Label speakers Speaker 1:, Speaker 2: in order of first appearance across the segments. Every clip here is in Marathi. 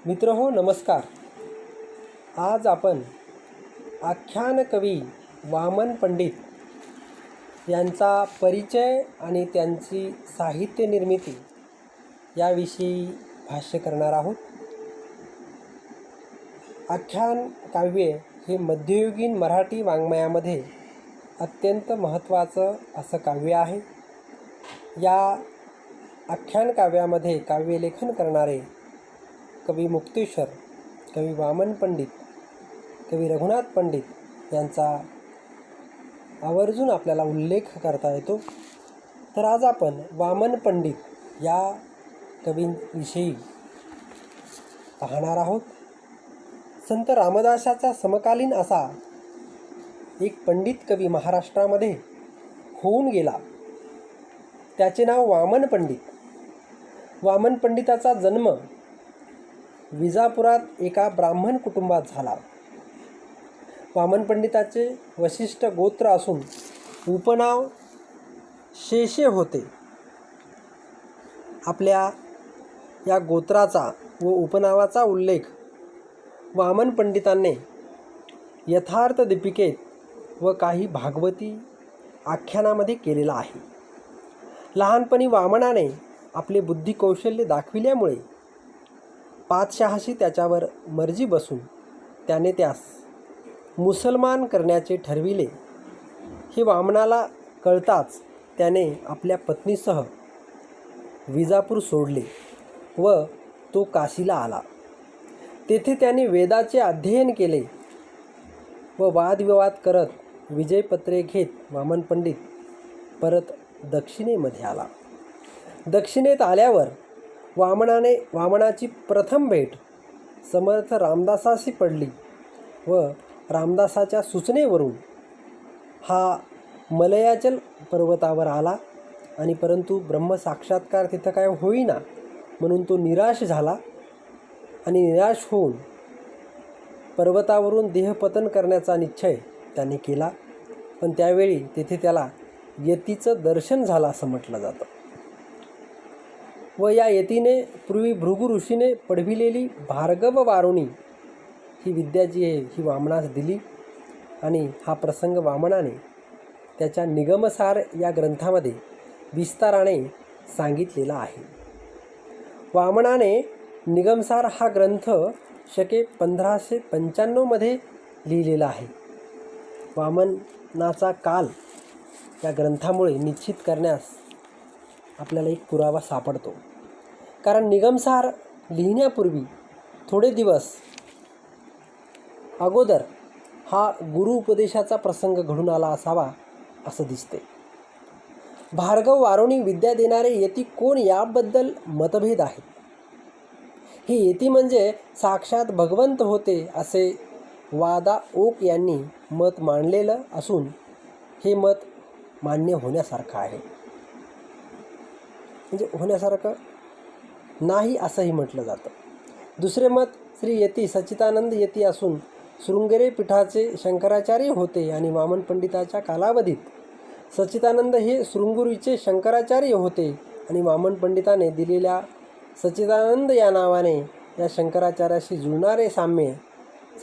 Speaker 1: मित्रहो नमस्कार. आज आपण आख्यान कवी वामन पंडित यांचा परिचय आणि त्यांची साहित्य निर्मिती याविषयी भाष्य करणार आहोत. आख्यान काव्य हे मध्ययुगीन मराठी वाङ्मयामध्ये अत्यंत महत्त्वाचं असं काव्य आहे. या आख्यान काव्यामध्ये काव्यलेखन करणारे कवी मुक्तेश्वर, कवी वामन पंडित, कवी रघुनाथ पंडित यांचा आवर्जून आपल्याला उल्लेख करता येतो. तर आज आपण वामन पंडित या कवींविषयी पाहणार आहोत. संत रामदासाचा समकालीन असा एक पंडित कवी महाराष्ट्रामध्ये होऊन गेला. त्याचे नाव वामन पंडित. वामन पंडिताचा जन्म विजापुरात एका ब्राह्मण कुटुंबात झाला. वामन पंडिताचे वशिष्ठ गोत्र असून उपनाव शेषे होते. आपल्या या गोत्राचा व उपनावाचा उल्लेख वामन पंडितांनी यथार्थ दीपिकेत व काही भागवती आख्यानामध्ये केलेला आहे. लहानपणी वामनाने आपले बुद्धिकौशल्य दाखविल्यामुळे पातशहाशी त्याच्यावर मर्जी बसून त्याने त्यास मुसलमान करण्याचे ठरविले. हे वामनाला कळताच त्याने आपल्या पत्नीसह विजापूर सोडले व तो काशीला आला. तेथे त्याने वेदाचे अध्ययन केले व वादविवाद करत विजयपत्रे घेत वामन पंडित परत दक्षिणेमध्ये आला. दक्षिणेत आल्यावर वामनाची प्रथम भेट समर्थ रामदासाशी पडली व रामदासाच्या सूचनेवरून हा मलयाचल पर्वतावर आला आणि परंतु ब्रह्मसाक्षात्कार तिथं काय होईना म्हणून तो निराश झाला आणि निराश होऊन पर्वतावरून देहपतन करण्याचा निश्चय त्याने केला. पण त्यावेळी तेथे त्याला यतीचं दर्शन झालं असं म्हटलं जातं. व या यतीने पूर्वी भृगु ऋषीने पढविलेली भार्गव वारुणी ही विद्या जी आहे ही वामनास दिली आणि हा प्रसंग वामनाने त्याच्या निगमसार या ग्रंथामध्ये विस्ताराने सांगितलेला आहे. वामनाने निगमसार हा ग्रंथ शके 1595 लिहिलेला आहे. वामनाचा काल या ग्रंथामुळे निश्चित करण्यास आपल्याला एक पुरावा सापडतो. कारण निगमसार लिहिण्यापूर्वी थोडे दिवस अगोदर हा गुरु उपदेशाचा प्रसंग घडून आला असावा असं दिसते. भार्गव वारुणी विद्या देणारे यती कोण याबद्दल मतभेद आहेत. हे यती म्हणजे साक्षात भगवंत होते असे वादा ओक यांनी मत मांडलेलं असून हे मत मान्य होण्यासारखं आहे. म्हणजे होण्यासारखं नाही असंही म्हटलं जातं. दुसरे मत श्री यती सच्चिदानंद यती असून शृंगेरी पीठाचे शंकराचार्य होते आणि वामन पंडिताच्या कालावधीत सच्चिदानंद हे शृंगेरीचे शंकराचार्य होते आणि वामन पंडिताने दिलेल्या सच्चिदानंद या नावाने या शंकराचार्याशी जुळणारे साम्य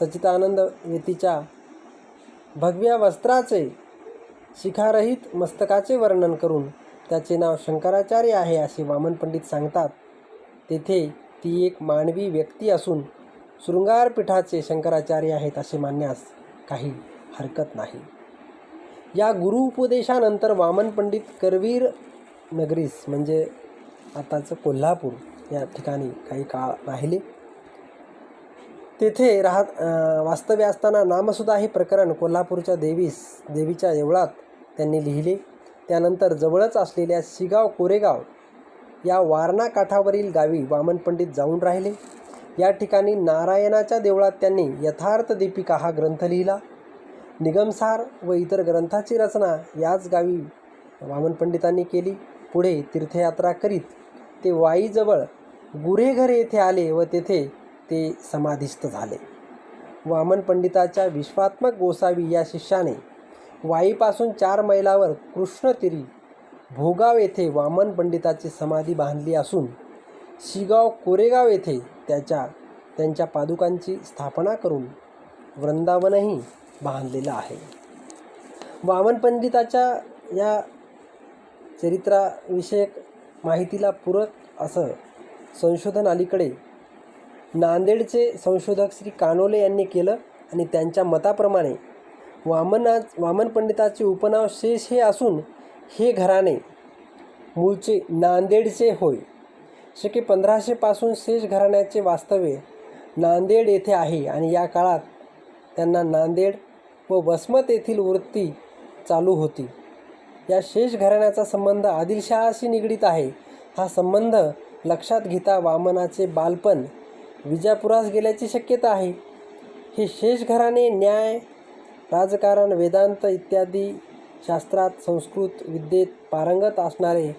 Speaker 1: सच्चिदानंद यतीच्या भगव्या वस्त्राचे शिखारहित मस्तकाचे वर्णन करून त्याचे नाव शंकराचार्य आहे असे वामन पंडित सांगतात. तेथे ती एक मानवी व्यक्ती असून शृंगारपीठाचे शंकराचार्य आहेत असे मानण्यास काही हरकत नाही. या गुरु उपदेशानंतर वामन पंडित करवीर नगरीस म्हणजे आताचं कोल्हापूर या ठिकाणी काही काळ राहिले. तेथे वास्तव्य असताना नामसुद्धा हे प्रकरण कोल्हापूरच्या देवीच्या देवळात त्यांनी लिहिले. त्यानंतर जवळच असलेल्या शिगाव कोरेगाव या वारणा काठावरील गावी वामन पंडित जाऊन राहिले. या ठिकाणी नारायणाच्या देवळात त्यांनी यथार्थ दीपिका हा ग्रंथ लिहिला. निगमसार व इतर ग्रंथाची रचना याच गावी वामन पंडितांनी केली. पुढे तीर्थयात्रा करीत ते वाईजवळ गुरेघर येथे आले व तेथे ते समाधिस्थ झाले. वामन पंडिताच्या विश्वात्मक गोसावी या शिष्याने वाईपासून 4 मैलावर कृष्णतीरी भोगाव येथे वामन पंडिताची समाधी बांधली असून शिगाव कोरेगाव येथे त्याच्या त्यांच्या पादुकांची स्थापना करून वृंदावनही बांधलेलं आहे. वामन पंडिताच्या या चरित्राविषयक माहितीला पूरक असं संशोधन अलीकडे नांदेडचे संशोधक श्री कानोले यांनी केलं आणि त्यांच्या मताप्रमाणे वामन पंडिताचे उपनाव शेष हे असून हे घराणे मूळचे नांदेडचे होय. शके 1500 पासून शेष घराण्याचे वास्तव्य नांदेड येथे आहे आणि या काळात त्यांना नांदेड व वसमत येथील वृत्ती चालू होती. या शेष घराण्याचा संबंध आदिलशहाशी निगडीत आहे. हा संबंध लक्षात घेता वामनाचे बालपण विजापुरास गेल्याची शक्यता आहे. हे शेष घराणे न्याय, राजकारण, वेदांत इत्यादी शास्त्रात संस्कृत विद्येत पारंगत असणारे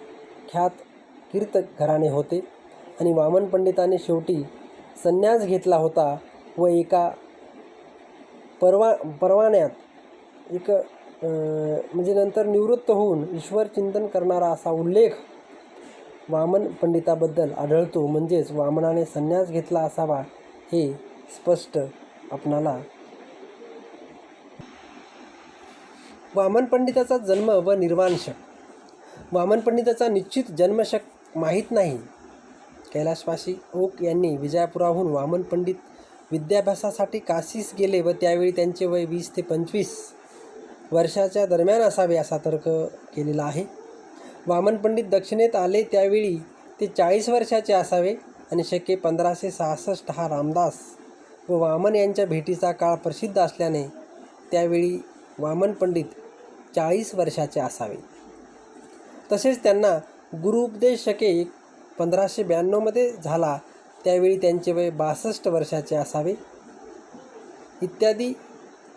Speaker 1: ख्यात कीर्तक घराणे होते आणि वामन पंडिताने शेवटी संन्यास घेतला होता व एका परवान्यात म्हणजे नंतर निवृत्त होऊन ईश्वर चिंतन करणारा असा उल्लेख वामन पंडिताबद्दल आढळतो. म्हणजेच वामनाने संन्यास घेतला असावा हे स्पष्ट आपणाला. वामन पंडिताचा जन्म व निर्वाणशक. वामन पंडिताचा निश्चित जन्मशक माहीत नाही. कैलासवासी ओक यांनी विजापुराहून वामन पंडित विद्याभ्यासासाठी काशीस गेले व त्यावेळी त्यांचे वय 20 ते 25 वर्षाच्या दरम्यान असावे असा तर्क केलेला आहे. वामन पंडित दक्षिणेत आले त्यावेळी ते 40 वर्षाचे असावे आणि शके 1566 हा रामदास व वामन यांच्या भेटीचा काळ प्रसिद्ध असल्याने त्यावेळी वामन पंडित 40 वर्षाचे असावे. तसेच त्यांना गुरुउपदेश शके 1592 झाला त्यावेळी त्यांचे वय 62 वर्षाचे असावे. इत्यादी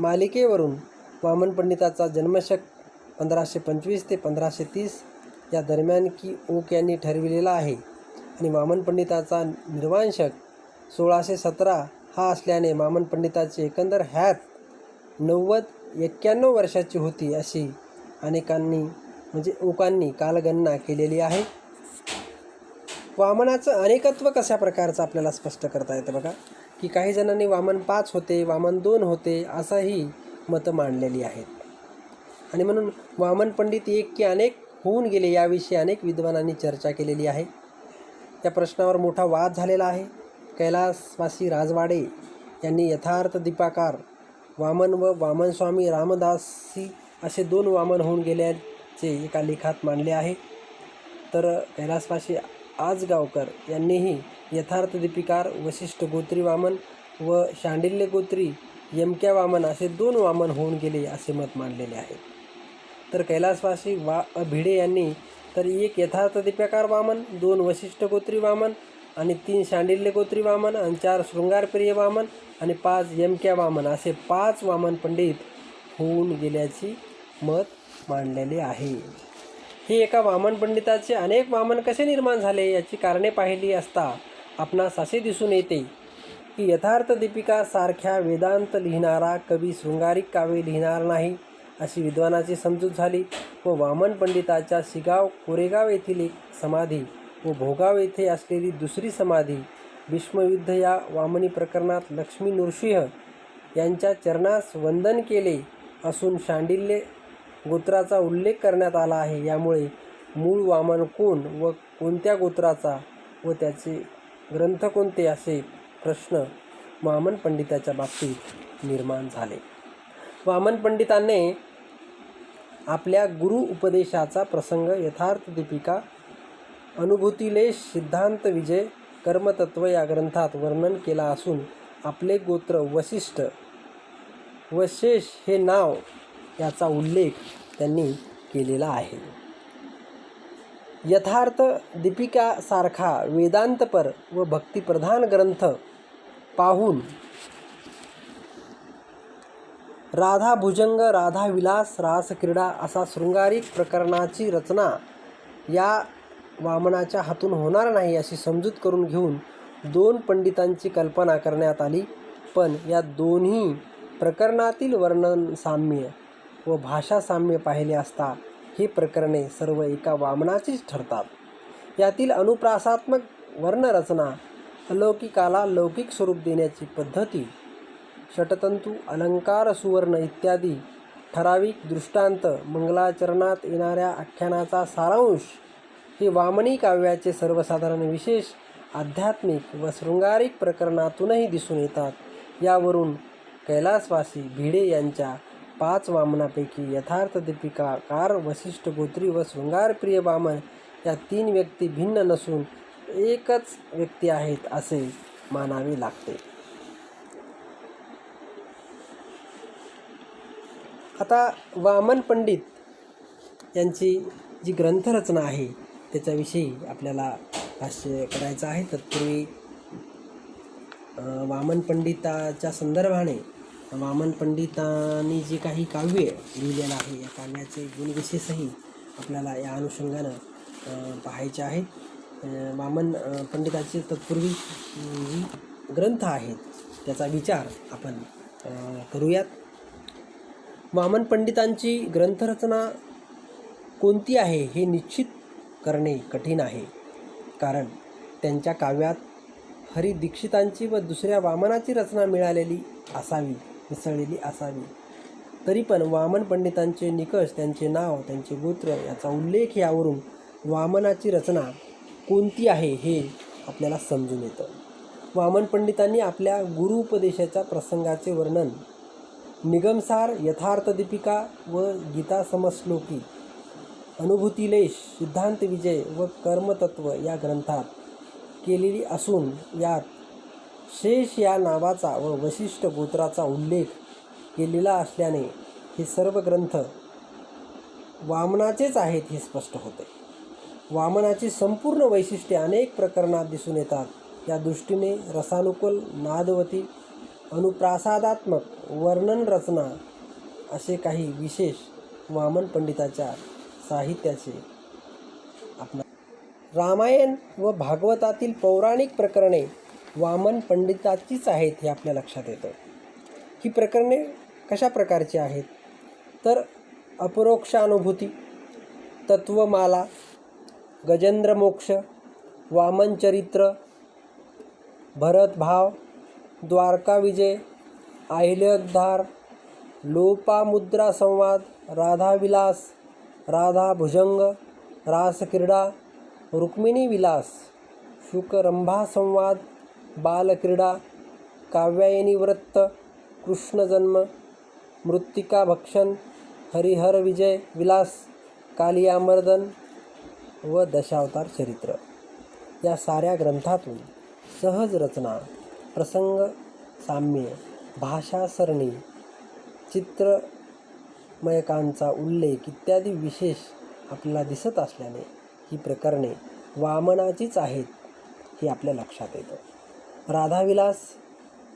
Speaker 1: मालिकेवरून वामन पंडिताचा जन्मशक 1525 ते 1530 या दरम्यान की ओक यांनी ठरविलेला आहे आणि वामन पंडिताचा निर्वाणशक 1617 हा असल्याने वामन पंडिताची एकंदर हयात 90-91 वर्षाची होती अशी अनेकांनी म्हणजे ओकांनी कालगणना केलेली आहे. वामनाचं अनेकत्व कशा प्रकारचं आपल्याला स्पष्ट करता येतं बघा, की काही जणांनी वामन 5 होते, वामन 2 होते असंही मतं मांडलेली आहेत. आणि म्हणून वामन पंडित एक की अनेक होऊन गेले याविषयी अनेक विद्वानांनी चर्चा केलेली आहे. या प्रश्नावर मोठा वाद झालेला आहे. कैलासवासी राजवाडे यांनी यथार्थ दीपाकार वामन व वामनस्वामी रामदासी असे 2 वामन होऊन गेल्याचे एका लेखात मांडले आहे. तर कैलासवासी आजगावकर यांनीही यथार्थ दीपिकार वशिष्ठ गोत्री वामन व शांडिल्य गोत्री यमक्या वामन असे 2 वामन होऊन गेले असे मत मांडलेले आहे. तर कैलासवासी भिडे यांनी तर 1 यथार्थ दीपिकार वामन, 2 वशिष्ठ गोत्री वामन आणि 3 शांडिल्य गोत्री वामन आणि 4 शृंगारप्रिय वामन आणि 5 यमक्या वामन असे 5 वामन पंडित होऊन गेल्याची मत मांडलेले आहे. हे एका वामन पंडिताचे अनेक वामन कसे निर्माण झाले याची कारणे पाहिली असता आपणास असे दिसून येते की यथार्थ दीपिका सारख्या वेदांत लिहिणारा कवी शृंगारिक काव्य लिहिणार नाही अशी विद्वानाची समजूत झाली व वामन पंडिताच्या शिगाव कोरेगाव येथील एक समाधी व भोगाव येथे असलेली दुसरी समाधी भीष्मयुद्ध या वामनी प्रकरणात लक्ष्मी नृसिंह यांच्या चरणास वंदन केले असून शांडिल्य गोत्राचा उल्लेख करण्यात आला आहे. यामुळे मूळ वामन कोण व कोणत्या गोत्राचा व त्याचे ग्रंथ कोणते असे प्रश्न वामन पंडिताच्या बाबतीत निर्माण झाले. वामन पंडितांनी आपल्या गुरु उपदेशाचा प्रसंग यथार्थ दीपिका, अनुभूतिलेश, सिद्धांत विजय, कर्मतत्व या ग्रंथात वर्णन केला असून आपले गोत्र वशिष्ठ व शेष हे नाव याचा उल्लेख त्यांनी केलेला आहे. यथार्थ दीपिकासारखा वेदांतपर व भक्तिप्रधान ग्रंथ पाहून राधा भुजंग, राधा विलास, रासक्रीडा असा शृंगारिक प्रकरणाची रचना या वामनाच्या हातून होणार नाही अशी समजूत करून घेऊन 2 पंडितांची कल्पना करण्यात आली. पण या दोन्ही प्रकरणातील वर्णन साम्य व भाषा साम्य पाहिले असता ही प्रकरणे सर्व एका वामनाचीच ठरतात. यातील अनुप्रासात्मक वर्णरचना अलौकिकाला लौकिक स्वरूप देण्याची पद्धती, षटतंतू, अलंकार, सुवर्ण इत्यादी ठराविक दृष्टांत, मंगलाचरणात येणाऱ्या आख्यानाचा सारांश हे वामनी काव्याचे सर्वसाधारण विशेष आध्यात्मिक व शृंगारिक प्रकरणातूनही दिसून येतात. यावरून कैलासवासी भिडे यांच्या 5 वामनापैकी यथार्थ दीपिकाकार, वसिष्ठ गोत्री व शृंगारप्रिय वामन या 3 व्यक्ती भिन्न नसून एकच व्यक्ती आहेत असे मानावे लागते. आता वामन पंडित यांची जी ग्रंथरचना आहे त्याच्याविषयी आपल्याला भाष्य करायचं आहे. तत्पूर्वी वामन पंडिताच्या संदर्भाने वामन पंडितांनी जे काही काव्य लिहिलेलं आहे या काव्याचे गुणविशेषही आपल्याला या अनुषंगानं पाहायचे आहेत. वामन पंडिताचे तत्पूर्वी जी ग्रंथ आहेत त्याचा विचार आपण करूयात. वामन पंडितांची ग्रंथरचना कोणती आहे हे निश्चित करणे कठीण आहे, कारण त्यांच्या काव्यात हरी दीक्षितांची व दुसऱ्या वामनाची रचना मिसळलेली असावी. तरी पण वामन पंडितांचे निकष, त्यांचे नाव, त्यांचे गोत्र याचा उल्लेख यावरून वामनाची रचना कोणती आहे हे आपल्याला समजून येतं. वामन पंडितांनी आपल्या गुरुउपदेशाच्या प्रसंगाचे वर्णन निगमसार, यथार्थ दीपिका व गीता समश्लोकी, अनुभूतिलेश, सिद्धांत विजय व कर्मतत्व या ग्रंथात केलेली असून यात शेष या नावाचा व वसिष्ठ गोत्राचा उल्लेख केलेला असल्याने हे सर्व ग्रंथ वामनाचेच आहेत हे स्पष्ट होते. वामनाची संपूर्ण वैशिष्ट्ये अनेक प्रकरणात दिसून येतात. या दृष्टीने रसानुकूल, नादवती, अनुप्रासादात्मक, वर्णन रचना असे काही विशेष वामन पंडिताच्या साहित्याचे रामायण व भागवतातील पौराणिक प्रकरणे वामन पंडिताचीच आहेत हे आपल्या लक्षात येतं. ही प्रकरणे कशा प्रकारची आहेत तर अपरोक्षानुभूती, तत्वमाला, गजेंद्रमोक्ष, वामन चरित्र, भरतभाव, द्वारका विजय, अहिल्यावतार, लोपामुद्रा संवाद, राधाविलास, राधाभुजंग, रासक्रीडा, रुक्मिणी विलास, शुकरंभा संवाद, बालक्रीडा, काव्यायनी वृत्त, कृष्णजन्म, मृत्तिका भक्षण, हरिहर विजय विलास, कालियामर्दन व दशावतार चरित्र या साऱ्या ग्रंथातून सहज रचना, प्रसंग साम्य, भाषा सरणी, चित्रमयकांचा उल्लेख इत्यादी विशेष आपल्याला दिसत असल्याने ही प्रकरणे वामनाचीच आहेत हे आपल्या लक्षात येतं. राधाविलास,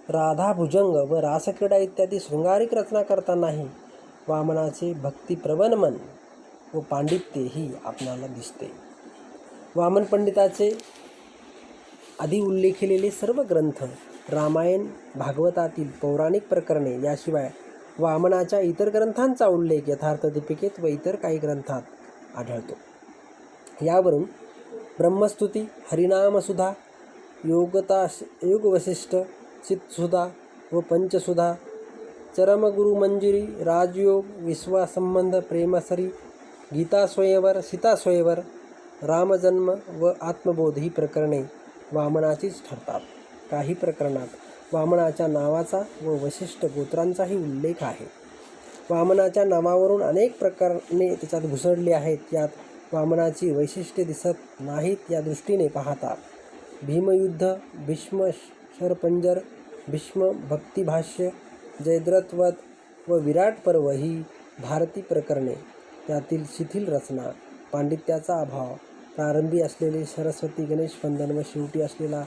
Speaker 1: राधाभुजंग व रासक्रीडा इत्यादी शृंगारिक रचना करतानाही वामनाचे भक्तिप्रवण मन व पांडित्य ही आपल्याला दिसते. वामन पंडिताचे आधी उल्लेखलेले सर्व ग्रंथ, रामायण, भागवतातील पौराणिक प्रकरणे याशिवाय वामनाच्या इतर ग्रंथांचा उल्लेख यथार्थ दीपिकेत व इतर काही ग्रंथात आढळतो. यावरून ब्रह्मस्तुती, हरिनामसुधा, योगवसिष्ठ, चित्सुधा व पंचसुधा, चरमगुरुमंजिरी, राजयोग, विश्वासंबंध, प्रेमसरी, गीतास्वयंवर, सीतास्वयंवर, रामजन्म व आत्मबोध ही प्रकरणे वामनाचीच ठरतात. काही प्रकरणात वामनाच्या नावाचा व वशिष्ठ गोत्रांचाही उल्लेख आहे. वामनाच्या नावावरून अनेक प्रकरणे त्याच्यात घुसडली आहेत. यात वामनाची वैशिष्ट्ये दिसत नाहीत. या दृष्टीने पाहता भीमयुद्ध, भीष्म शरपंजर, भीष्म भक्तिभाष्य, जयद्रथवध व विराट पर्व ही भारती प्रकरणे, त्यातील शिथिल रचना, पांडित्याचा अभाव, प्रारंभी असलेले सरस्वती गणेश वंदन व शेवटी असलेला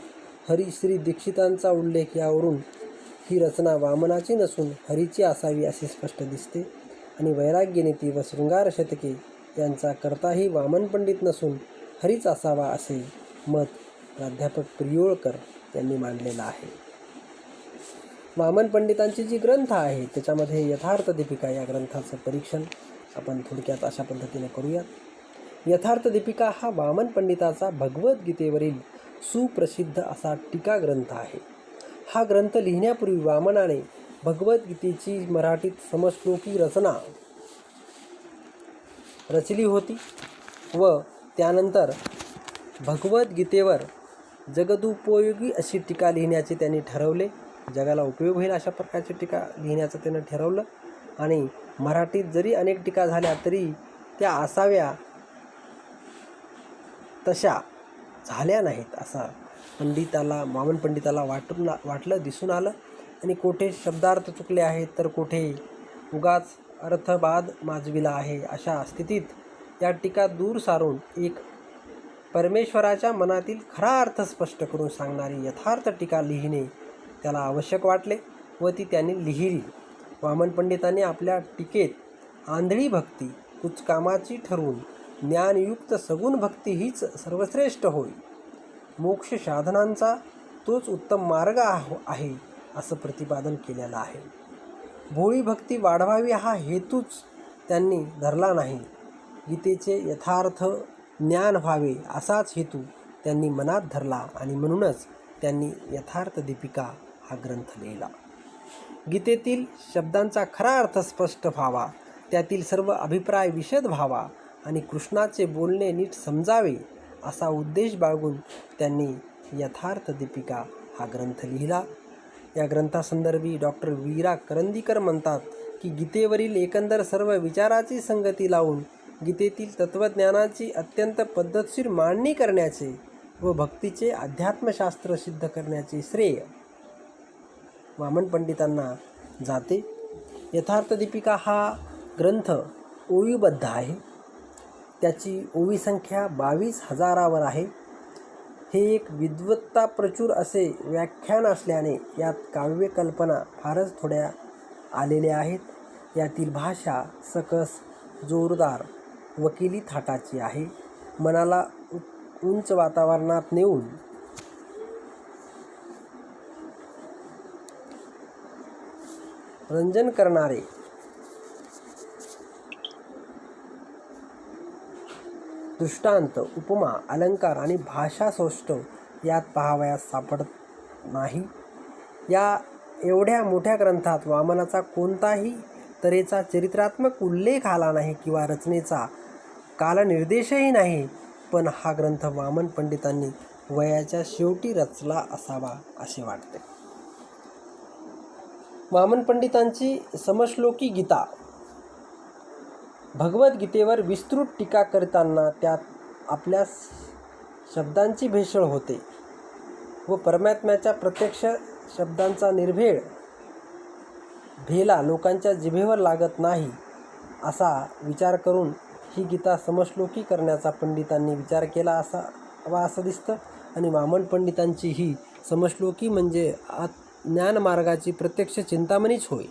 Speaker 1: हरिश्री दीक्षितांचा उल्लेख यावरून ही रचना वामनाची नसून हरीची असावी असे स्पष्ट दिसते. आणि वैराग्यनीती व शृंगार शतके यांचा कर्ताही वामन पंडित नसून हरीच असावा असे मत प्राध्यापक प्रियोळकर यांनी मांडलेलं आहे. वामन पंडितांची जी ग्रंथ आहे त्याच्यामध्ये यथार्थ दीपिका या ग्रंथाचं परीक्षण आपण थोडक्यात अशा पद्धतीने करूयात. यथार्थ दीपिका हा वामन पंडिताचा भगवद्गीतेवरील सुप्रसिद्ध असा टीका ग्रंथ आहे. हा ग्रंथ लिहिण्यापूर्वी वामनाने भगवद्गीतेची मराठीत समश्लोकी रचना रचली होती व त्यानंतर भगवद्गीतेवर जगदुपयोगी अशी टीका लिहिण्याचे त्यांनी ठरवले. जगाला उपयोग होईल अशा प्रकारची टीका लिहिण्याचं त्यानं ठरवलं आणि मराठीत जरी अनेक टीका झाल्या तरी त्या असाव्या तशा झाल्या नाहीत असा वामन पंडिताला वाटलं, दिसून आलं. आणि कोठे शब्दार्थ चुकले आहेत तर कोठे उगाच अर्थबाद माजविला आहे. अशा स्थितीत या टीका दूर सारून एक परमेश्वराच्या मनातील खरा अर्थ स्पष्ट करून सांगणारी यथार्थ टीका लिहिणे त्याला आवश्यक वाटले व ती त्यांनी लिहिली. वामन पंडितांनी आपल्या टीकेत आंधळी भक्ती कुचकामाची ठरवून ज्ञानयुक्त सगुण भक्ती हीच सर्वश्रेष्ठ होय, मोक्ष साधनांचा तोच उत्तम मार्ग आहे असं प्रतिपादन केलेलं आहे. भोळी भक्ती वाढवावी हा हेतूच त्यांनी धरला नाही. गीतेचे यथार्थ ज्ञान व्हावे असाच हेतू त्यांनी मनात धरला आणि म्हणूनच त्यांनी यथार्थ दीपिका हा ग्रंथ लिहिला. गीतेतील शब्दांचा खरा अर्थ स्पष्ट व्हावा, त्यातील सर्व अभिप्राय विशद व्हावा आणि कृष्णाचे बोलणे नीट समजावे असा उद्देश बाळगून त्यांनी यथार्थ दीपिका हा ग्रंथ लिहिला. या ग्रंथासंदर्भी डॉक्टर वीरा करंदीकर म्हणतात की गीतेवरील एकंदर सर्व विचाराची संगती लावून गीतेतील तत्त्वज्ञानाची अत्यंत पद्धतशीर मांडणी करण्याचे व भक्तीचे अध्यात्मशास्त्र सिद्ध करण्याचे श्रेय वामन पंडितांना जाते. यथार्थ दीपिका हा ग्रंथ ओवीबद्ध आहे. त्याची ओवी संख्या 22,000 आहे. हे एक विद्वत्ता प्रचूर असे व्याख्यान असल्याने यात काव्यकल्पना फारच थोड्या आलेल्या आहेत. यातील भाषा सकस, जोरदार, वकिली थाटाची आहे. मनाला उंच वातावरणात नेऊन रंजन करणारे दृष्टांत, उपमा, अलंकार आणि भाषा सौष्ठव यात पाहावयास सापडत नाही. या एवढ्या मोठ्या ग्रंथात वामनाचा कोणताही तऱ्हेचा चरित्रात्मक उल्लेख आला नाही किंवा रचनेचा कालनिर्देशही नाही. पण हा ग्रंथ वामन पंडितांनी वयाच्या शेवटी रचला असावा असे वाटते. वामन पंडितांची समश्लोकी गीता. भगवद्गीतेवर विस्तृत टीका करताना त्यात आपल्या शब्दांची भेसळ होते व परमात्म्याच्या प्रत्यक्ष शब्दांचा निर्भेळ भेला लोकांच्या जिभेवर लागत नाही असा विचार करून ही गीता समश्लोकी करण्याचा पंडितांनी विचार केला असावा असं दिसतं. आणि वामन पंडितांची ही समश्लोकी म्हणजे ज्ञानमार्गाची प्रत्यक्ष चिंतामणीच होय.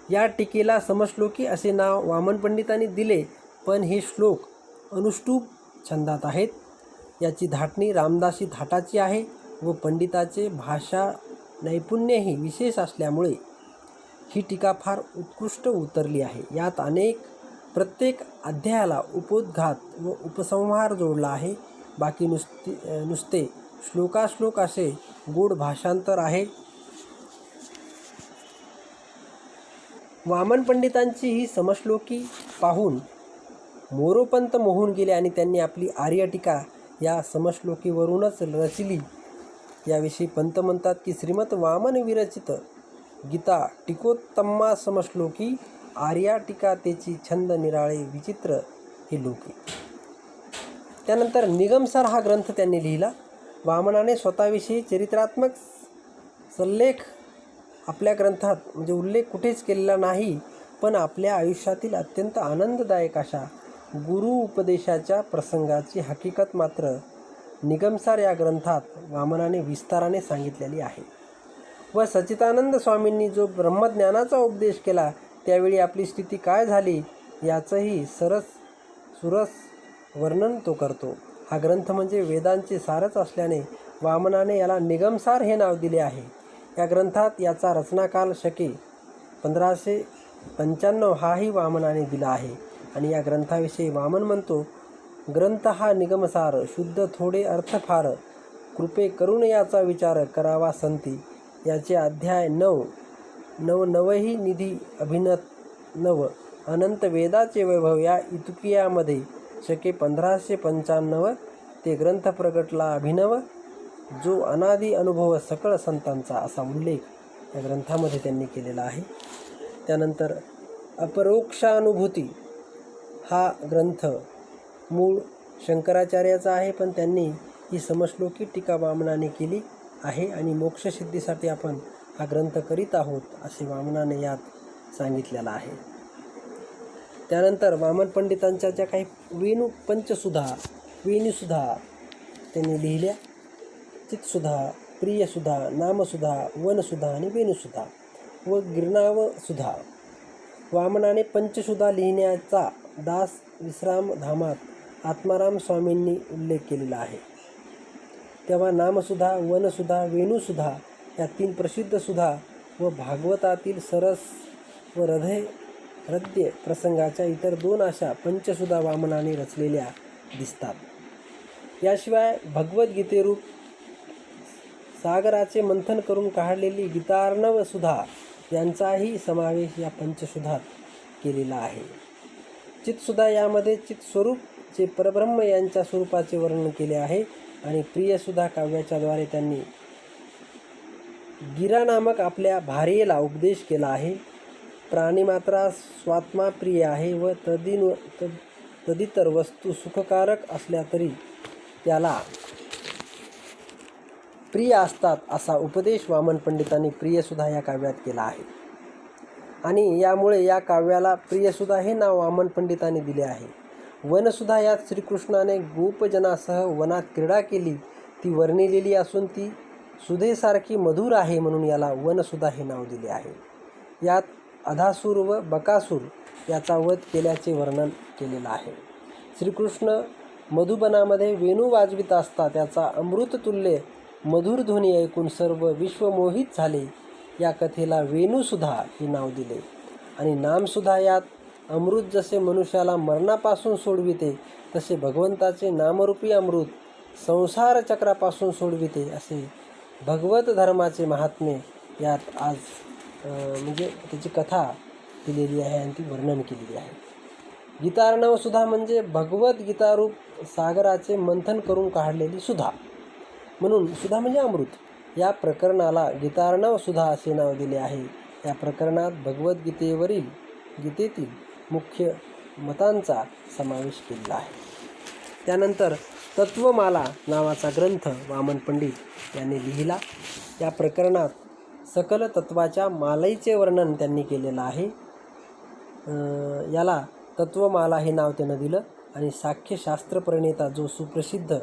Speaker 1: या टीकेला समश्लोकी असे नाव वामन पंडितांनी दिले, पण हे श्लोक अनुष्टुप छंदात आहेत. याची धाटणी रामदासी थाटाची आहे व पंडिताचे भाषा नैपुण्यही विशेष असल्यामुळे ही टीका फार उत्कृष्ट उतरली आहे. यात प्रत्येक अध्यायाला उपोद्घात व उपसंहार जोडला आहे. बाकी नुसते श्लोकाश्लोक असे गोड भाषांतर आहे. वामन पंडितांची ही समश्लोकी पाहून मोरोपंत मोहून गेले आणि त्यांनी आपली आर्य टीका या समश्लोकीवरूनच रचली. याविषयी पंत म्हणतात की श्रीमत वामन विरचित गीता टीकोत्तमा समश्लोकी आर्या टीका तेची छंद निराळे विचित्र हे लोकी. त्यानंतर निगमसार हा ग्रंथ त्यांनी लिहिला. वामनाने स्वतःविषयी चरित्रात्मक सल्लेख आपल्या ग्रंथात म्हणजे उल्लेख कुठेच केलेला नाही, पण आपल्या आयुष्यातील अत्यंत आनंददायक अशा गुरु उपदेशाच्या प्रसंगाची हकीकत मात्र निगमसार या ग्रंथात वामनाने विस्ताराने सांगितलेली आहे. व सच्चिदानंद स्वामींनी जो ब्रह्मज्ञानाचा उपदेश केला त्यावेळी आपली स्थिती काय झाली याचंही सुरस वर्णन तो करतो. हा ग्रंथ म्हणजे वेदांचे सारच असल्याने वामनाने याला निगमसार हे नाव दिले आहे. या ग्रंथात याचा रचनाकाल शके 1595 हाही वामनाने दिला आहे. आणि या ग्रंथाविषयी वामन म्हणतो, ग्रंथ हा निगमसार, शुद्ध थोडे अर्थ फार, कृपे करून याचा विचार करावा संती. याचे अध्याय 9. नवनवही निधी अभिनत नव अनंत वेदाचे वैभव या इतुकियामध्ये शके 1595 ते ग्रंथ प्रगटला अभिनव, जो अनादि अनुभव सकळ संतांचा, असा उल्लेख या ग्रंथामध्ये त्यांनी केलेला आहे. त्यानंतर अपरोक्षानुभूती हा ग्रंथ मूळ शंकराचार्याचा आहे, पण त्यांनी ही समश्लोकी टीका वामनाने केली आहे आणि मोक्षसिद्धीसाठी आपण हा ग्रंथ करीत आहोत असे वामनाने यात सांगितलेला आहे. त्यानंतर वामन पंडितांच्या ज्या काही वेणुसुधा त्यांनी लिहिल्या, चितसुधा, प्रियसुधा, नामसुधा, वनसुधा आणि वेणुसुधा व गिरणावसुधा. वामनाने पंचसुधा लिहिण्याचा दास विश्रामधामात आत्माराम स्वामींनी उल्लेख केलेला आहे. तेव्हा नामसुधा, वनसुधा, वेणुसुधा या 3 प्रसिद्ध सुधा व भागवतातील सरस व हृदय प्रसंगाच्या इतर 2 अशा पंचसुधा वामनाने रचलेल्या दिसतात. याशिवाय भगवद्गीतेरूप सागराचे मंथन करून काढलेली गीतार्णव सुधा यांचाही समावेश या पंचसुधात केलेला आहे. चितसुधा यामध्ये चितस्वरूप जे परब्रह्म यांच्या स्वरूपाचे वर्णन केले आहे आणि प्रियसुधा काव्याच्या द्वारे त्यांनी गिरा नामक आपल्या भार्येला उपदेश केला आहे. प्राणीमात्रा स्वात्मा प्रिय आहे व तदितर वस्तू सुखकारक असल्या तरी त्याला प्रिय असतात, असा उपदेश वामन पंडितांनी प्रियसुधा या काव्यात केला आहे. आणि यामुळे या काव्याला प्रियसुधा हे नाव वामन पंडितांनी दिले आहे. वनसुधा यात श्रीकृष्णाने गोपजनासह वनात क्रीडा केली ती वर्णिलेली असून ती सुधेसारखी मधुर आहे, म्हणून याला वनसुधा हे नाव दिले आहे. यात अधासूर व बकासूर याचा वध केल्याचे वर्णन केलेलं आहे. श्रीकृष्ण मधुबनामध्ये वेणू वाजवित असता त्याचा अमृततुल्य मधुर ध्वनी ऐकून सर्व विश्व मोहित झाले. या कथेला वेणुसुधा हे नाव दिले. आणि नामसुधा यात अमृत जसे मनुष्याला मरणापासून सोडविते, तसे भगवंताचे नामरूपी अमृत संसार चक्रापासून सोडविते, असे भगवत धर्माचे महात्म्य यात आज म्हणजे त्याची कथा दिलेली आहे आणि ती वर्णन केलेली आहे. गीतार्णव सुधा म्हणजे भगवत गीतारूप सागराचे मंथन करून काढलेली सुधा, म्हणून सुधा म्हणजे अमृत. या प्रकरणाला गीतार्णव सुधा असे नाव दिले आहे. या प्रकरणात गीतेतील मुख्य मतांचा समावेश केलेला आहे. त्यानंतर तत्वमाला नावाचा ग्रंथ वामन पंडित यांनी लिहिला. या प्रकरणात सकल तत्वाच्या मालईचे वर्णन त्यांनी केलेलं आहे. याला तत्वमाला हे नाव त्यानं दिलं. आणि साख्यशास्त्र प्रणेता जो सुप्रसिद्ध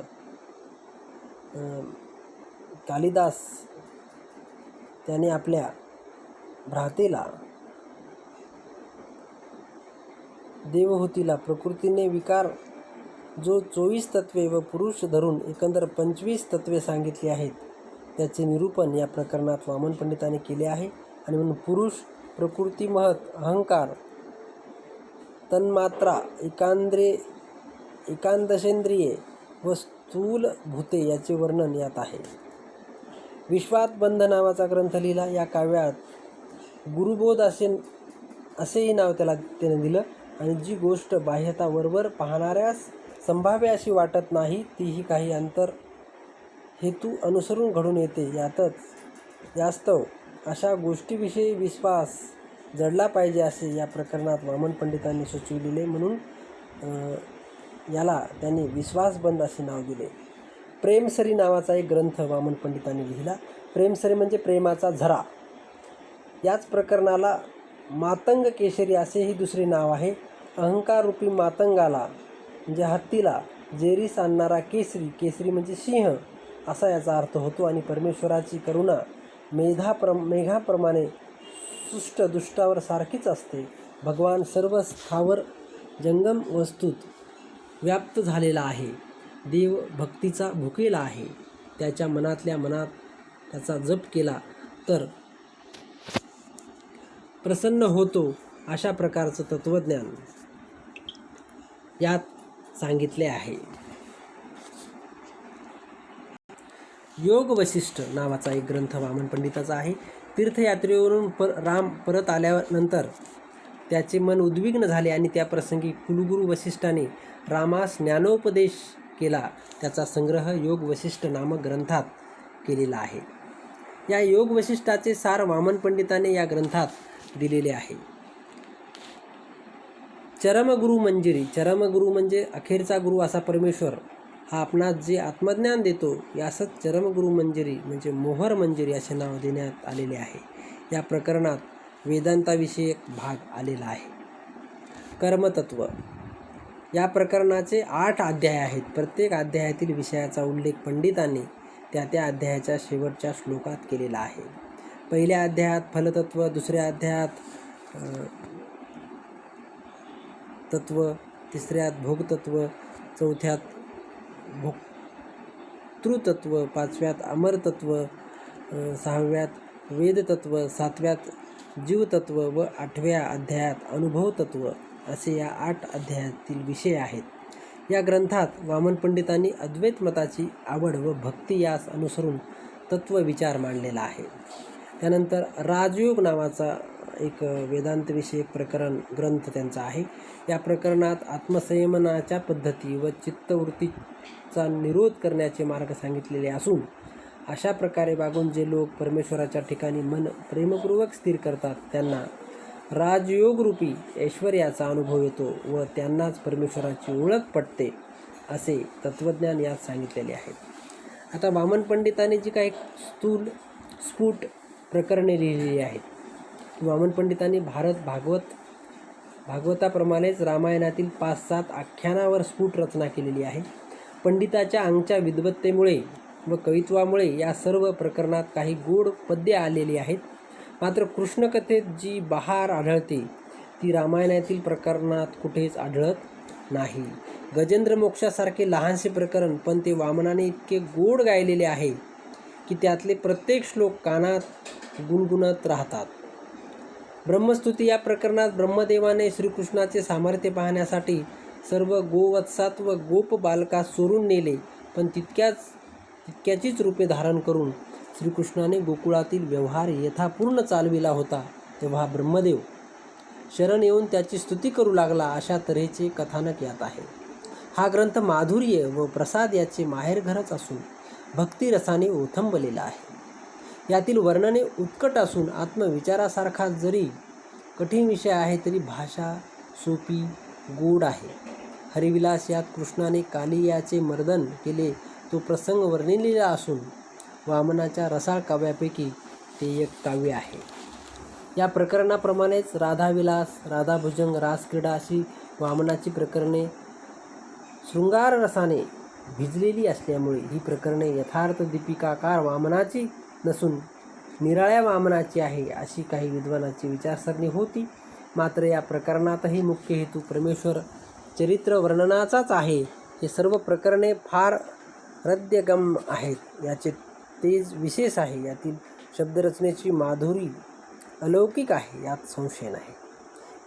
Speaker 1: कालिदास त्याने आपल्या भ्रातेला देवहूतीला प्रकृतीने विकार जो 24 तत्वे व पुरुष धरून एकंदर 25 तत्वे सांगितली आहेत, त्याचे निरूपण या प्रकरणात वामन पंडितांनी केले आहे. आणि म्हणून पुरुष, प्रकृती, महत, अहंकार, तन्मात्रा, एकादशेंद्रिये व स्थूल भूते याचे वर्णन यात आहे. विश्वातबंध नावाचा ग्रंथ लिहिला. या काव्यात गुरुबोध असेही नाव त्याने दिलं. आणि जी गोष्ट बाह्यता वरवर पाहणाऱ्यास संभाव्य अशी वाटत नाही, तीही काही अंतर हेतू अनुसरून घडून येते. यास्तव अशा गोष्टीविषयी विश्वास जडला पाहिजे असे या प्रकरणात वामन पंडितांनी सुचविलेले, म्हणून याला त्यांनी विश्वासबंध असे नाव दिले. प्रेमसरी नावाचा एक ग्रंथ वामन पंडितांनी लिहिला. प्रेमसरी म्हणजे प्रेमाचा झरा. याच प्रकरणाला मातंग केशरी असेही दुसरे नाव आहे. अहंकाररूपी मातंगाला म्हणजे हत्तीला जेरीस आणणारा केसरी, केसरी म्हणजे सिंह असा याचा अर्थ होतो. आणि परमेश्वराची करुणा मेघाप्रमाणे सुष्ट दुष्टावर सारखीच असते. भगवान सर्व स्थावर जंगम वस्तूत व्याप्त झालेला आहे. देव भक्तीचा भुकेला आहे. त्याच्या मनातल्या मनात त्याचा जप केला तर प्रसन्न होतो. अशा प्रकारचं तत्त्वज्ञान यात सांगितले आहे. योग वशिष्ठ नावाचा एक ग्रंथ वामन पंडिताचा आहे. तीर्थयात्रेवरून राम परत आल्यानंतर त्याचे मन उद्विग्न झाले आणि त्या प्रसंगी कुलगुरू वशिष्ठाने रामास ज्ञानोपदेश केला. त्याचा संग्रह योग वशिष्ठ नामक ग्रंथात केलेला आहे. या योग वशिष्ठाचे सार वामन पंडिताने या ग्रंथात दिलेले आहे. चरमगुरु मंजिरी. चरमगुरु म्हणजे अखेरचा गुरु असा परमेश्वर हा आपणास जे आत्मज्ञान देतो, यासच चरमगुरु मंजिरी म्हणजे मोहर मंजिरी असे नाव देण्यात आलेले आहे. या प्रकरणात वेदांताविषयी एक भाग आलेला आहे. कर्मतत्व. या प्रकरणाचे 8 अध्याय आहेत. प्रत्येक अध्यायातील विषयाचा उल्लेख पंडितांनी त्या अध्यायाच्या शेवटच्या श्लोकात केलेला आहे. पहिल्या अध्यायात फलतत्व, दुसऱ्या अध्यायात तत्व, तिसऱ्यात भोगतत्व, चौथ्यात भोक्तृतत्व, पाचव्यात अमरतत्व, सहाव्यात वेदतत्व, सातव्यात जीवतत्व व 8व्या अध्यायात अनुभवतत्व असे या 8 अध्यायातील विषय आहेत. या ग्रंथात वामन पंडितांनी अद्वैत मताची आवड व भक्ती यास अनुसरून तत्वविचार मांडलेला आहे. त्यानंतर राजयोग नावाचा एक वेदांतविषयक प्रकरण ग्रंथ त्यांचा आहे. या प्रकरणात आत्मसंयमनाच्या पद्धती व चित्तवृत्तीचा निरोध करण्याचे मार्ग सांगितलेले असून अशा प्रकारे वागून जे लोक परमेश्वराच्या ठिकाणी मन प्रेमपूर्वक स्थिर करतात त्यांना राजयोगरूपी ऐश्वर्याचा अनुभव येतो व त्यांनाच परमेश्वराची ओळख पटते असे तत्त्वज्ञान यात सांगितलेले आहे. आता वामन पंडितांनी जी काही स्फुट प्रकरणे लिहिलेली आहेत, वामन पंडितांनी भागवताप्रमाणेच रामायणातील 5-7 आख्यानावर स्फुट रचना केलेली आहे. पंडिताच्या अंगच्या विद्वत्तेमुळे व कवित्वामुळे या सर्व प्रकरणात काही गोड पद्ये आलेली आहेत. मात्र कृष्णकथेत जी बहार आढळते ती रामायणातील प्रकरणात कुठेच आढळत नाही. गजेंद्र मोक्षासारखे लहानसे प्रकरण पण ते वामनाने इतके गोड गायलेले आहे की त्यातले प्रत्येक श्लोक कानात गुणगुणत राहतात. ब्रह्मस्तुती. या प्रकरणात ब्रह्मदेवाने श्रीकृष्णाचे सामर्थ्य पाहण्यासाठी सर्व गोवत्सात व गोप बालकास चोरून नेले, पण तितक्याचीच रूपे धारण करून श्रीकृष्णाने गोकुळातील व्यवहार यथापूर्ण चालविला होता. तेव्हा ब्रह्मदेव शरण येऊन त्याची स्तुती करू लागला. अशा तऱ्हेचे कथानक यात आहे. हा ग्रंथ माधुर्य व प्रसाद याचे माहेरघरच असून भक्तिरसाने ओथंबलेला आहे. यातील वर्णने उत्कट असून आत्मविचारासारखा जरी कठीण विषय आहे तरी भाषा सोपी गोड आहे. हरिविलास यात कृष्णाने कालियाचे मर्दन केले तो प्रसंग वर्णिलेला असून वामनाच्या रसाळ काव्यापैकी ते एक काव्य आहे. या प्रकरणाप्रमाणेच राधाविलास, राधाभुजंग, रासक्रीडा अशी वामनाची प्रकरणे शृंगार रसाने भिजलेली असल्यामुळे ही प्रकरणे यथार्थ दीपिकाकार वामनाची नसून निराळ्या वामनाची आहे अशी काही विद्वानांची विचारसरणी होती. मात्र या प्रकरणातही मुख्य हेतू परमेश्वर चरित्र वर्णनाचाच आहे. हे सर्व प्रकरणे फार हृदयंगम आहेत, याचे तेज विशेष आहे. यातील शब्दरचनेची माधुरी अलौकिक आहे, यात संशय नाही.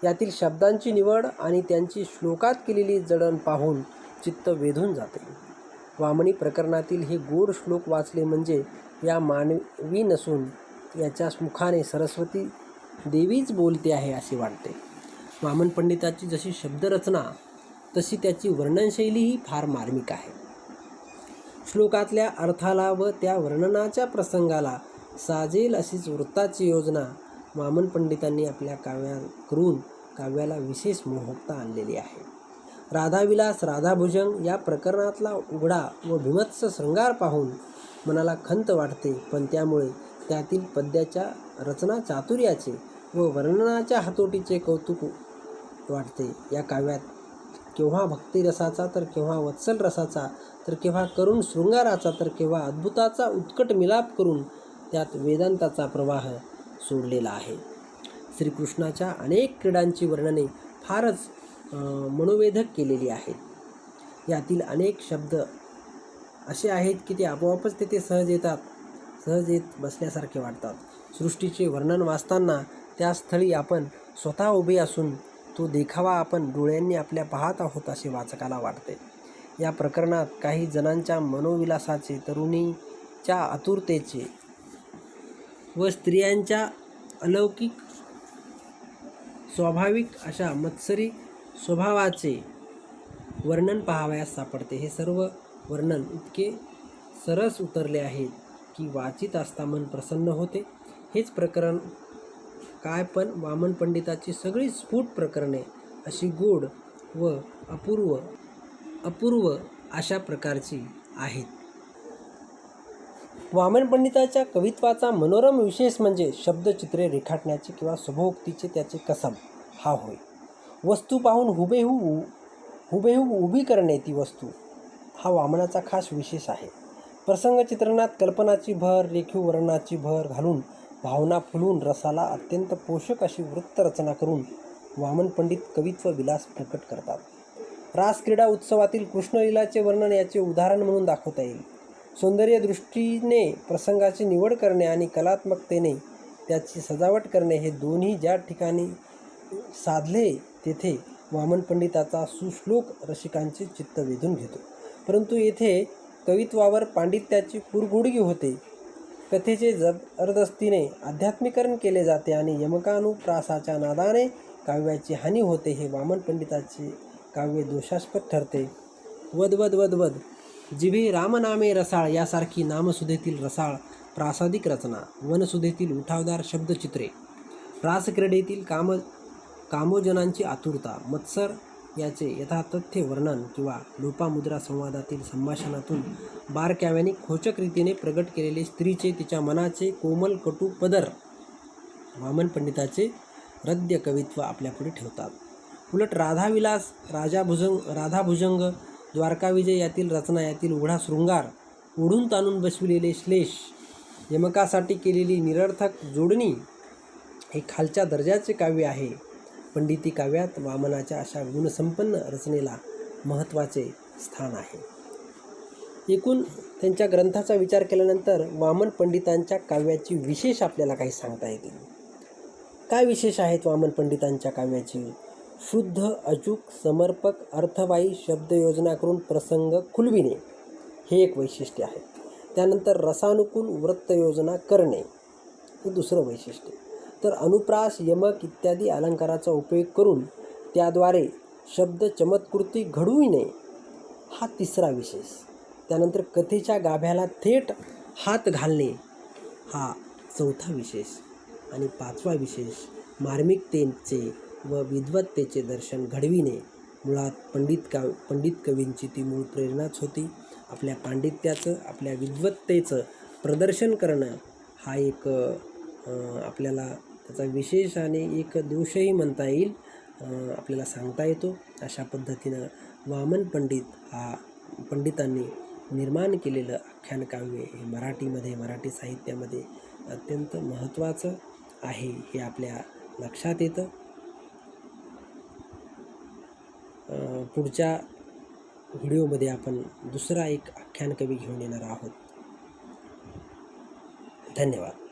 Speaker 1: यातील शब्दांची निवड आणि त्यांची श्लोकात केलेली जडण पाहून चित्त वेधून जाते. वामनी प्रकरणातील हे गोड श्लोक वाचले म्हणजे या मानवी नसून याच्या मुखाने सरस्वती देवीच बोलते आहे असे वाटते. वामन पंडिताची जशी शब्दरचना तशी त्याची वर्णनशैलीही फार मार्मिक आहे. श्लोकातल्या अर्थाला व त्या वर्णनाच्या प्रसंगाला साजेल अशीच वृत्ताची योजना वामन पंडितांनी आपल्या करून काव्याला विशेष मोहकता आणलेली आहे. राधाविलास, राधाभुजंग या प्रकरणातला उघडा व भीमत्स शृंगार पाहून मनाला खंत वाटते, पण त्यामुळे त्यातील पद्याच्या रचना चातुर्याचे व वर्णनाच्या हातोटीचे कौतुक वाटते. या काव्यात केव्हा भक्तिरसाचा तर केव्हा वत्सल रसाचा तर केव्हा करुण शृंगाराचा तर केव्हा अद्भुताचा उत्कट मिलाप करून त्यात वेदांताचा प्रवाह सोडलेला आहे. श्रीकृष्णाच्या अनेक क्रीडांची वर्णने फारच मनोवेधक केलेली आहेत. यातील अनेक शब्द असे आहेत की ते आपोआपच तेथे सहज येत बसल्यासारखे वाटतात. सृष्टीचे वर्णन वाचताना त्या स्थळी आपण स्वतः उभे असून तो देखावा आपण डोळ्यांनी आपल्या पाहत आहोत असे वाचकाला वाटते. या प्रकरणात काही जणांच्या मनोविलासाचे, तरुणी च्या आतुरतेचे व स्त्रियांच्या अलौकिक स्वाभाविक अशा मत्सरी स्वभावाचे वर्णन पाहावयास सापडते. हे सर्व वर्णन इतके सरस उतरले आहेत की वाचित असता मन प्रसन्न होते. हेच प्रकरण काय, पण वामन पंडिताची सगळी स्फुट प्रकरणे अशी गोड व अपूर्व अशा प्रकारची आहेत. वामन पंडिताच्या कवित्वाचा मनोरम विशेष म्हणजे शब्दचित्रे रेखाटण्याचे किंवा शुभोक्तीचे त्याचे कसब हा होय. वस्तू पाहून हुबेहूब उभी करणे ती वस्तू हा वामनाचा खास विशेष आहे. प्रसंग चित्रणात कल्पनाची भर, रेखीव वर्णनाची भर घालून भावना फुलून रसाला अत्यंत पोषक अशी वृत्तरचना करून वामन पंडित कवित्व विलास प्रकट करतात. रासक्रीडा उत्सवातील कृष्णलीलाचे वर्णन याचे उदाहरण म्हणून दाखवता येईल. सौंदर्य दृष्टीने प्रसंगाची निवड करणे आणि कलात्मकतेने त्याची सजावट करणे हे दोन्ही ज्या ठिकाणी साधले तेथे वामन पंडिताचा सुश्लोक रसिकांचे चित्त वेधून घेतो. परंतु येथे कवित्वावर पांडित्याची कुरघोडगी होते. कथेचे जबरदस्तीने अध्यात्मीकरण केले जाते आणि यमकानुप्रासाच्या नादाने काव्याची हानी होते. हे वामन पंडिताचे काव्य दोषास्पद ठरते. वदवद वदवद जिभे रामनामे रसाळ यासारखी नामसुधेतील रसाळ प्रासादिक रचना, वनसुधेतील उठावदार शब्दचित्रे, रासक्रीडेतील कामोजनांची आतुरता, मत्सर याचे यथातथ्य वर्णन किंवा लोपामुद्रा संवादातील संभाषणातून बारकाव्याने खोचक रीतीने प्रगट केलेले स्त्रीचे तिच्या मनाचे कोमल कटू पदर वामन पंडिताचे रद्य कवित्व आपल्यापुढे ठेवतात. उलट राधाविलास, राधाभुजंग, द्वारकाविजय यातील रचना, यातील उघडा शृंगार, ओढून ताणून बसविलेले श्लेष, यमकासाठी केलेली निरर्थक जोडणी हे खालच्या दर्जाचे काव्य आहे. पंडिती काव्यात वामनाच्या अशा गुणसंपन्न रचनेला महत्त्वाचे स्थान आहे. एकूण त्यांच्या ग्रंथाचा विचार केल्यानंतर वामन पंडितांच्या काव्याची विशेष आपल्याला काही सांगता येतील. काय विशेष आहेत वामन पंडितांच्या काव्याची? शुद्ध, अचूक, समर्पक, अर्थवाही शब्दयोजना करून प्रसंग खुलविणे हे एक वैशिष्ट्य आहे. त्यानंतर रसानुकूल वृत्तयोजना करणे हे दुसरं वैशिष्ट्य. तर अनुप्रास, यमक इत्यादी अलंकाराचा उपयोग करून त्याद्वारे शब्द चमत्कृती घडविणे हा तिसरा विशेष. त्यानंतर कथेच्या गाभ्याला थेट हात घालणे हा चौथा विशेष. आणि पाचवा विशेष मार्मिकतेचे व विद्वत्तेचे दर्शन घडविणे. मुळात पंडित कवींची ती मूळ प्रेरणाच होती. आपल्या पांडित्याचं, आपल्या विद्वत्तेचं प्रदर्शन करणं हा एक आपल्याला त्याचा विशेष आणि एक दोषही म्हणता येईल, आपल्याला सांगता येतो. अशा पद्धतीनं वामन पंडितांनी निर्माण केलेलं आख्यान काव्य हे मराठी साहित्यामध्ये अत्यंत महत्त्वाचं आहे हे आपल्या लक्षात येतं. पुढच्या व्हिडिओमध्ये आपण दुसरा एक आख्यान कवी घेऊन येणार आहोत. धन्यवाद.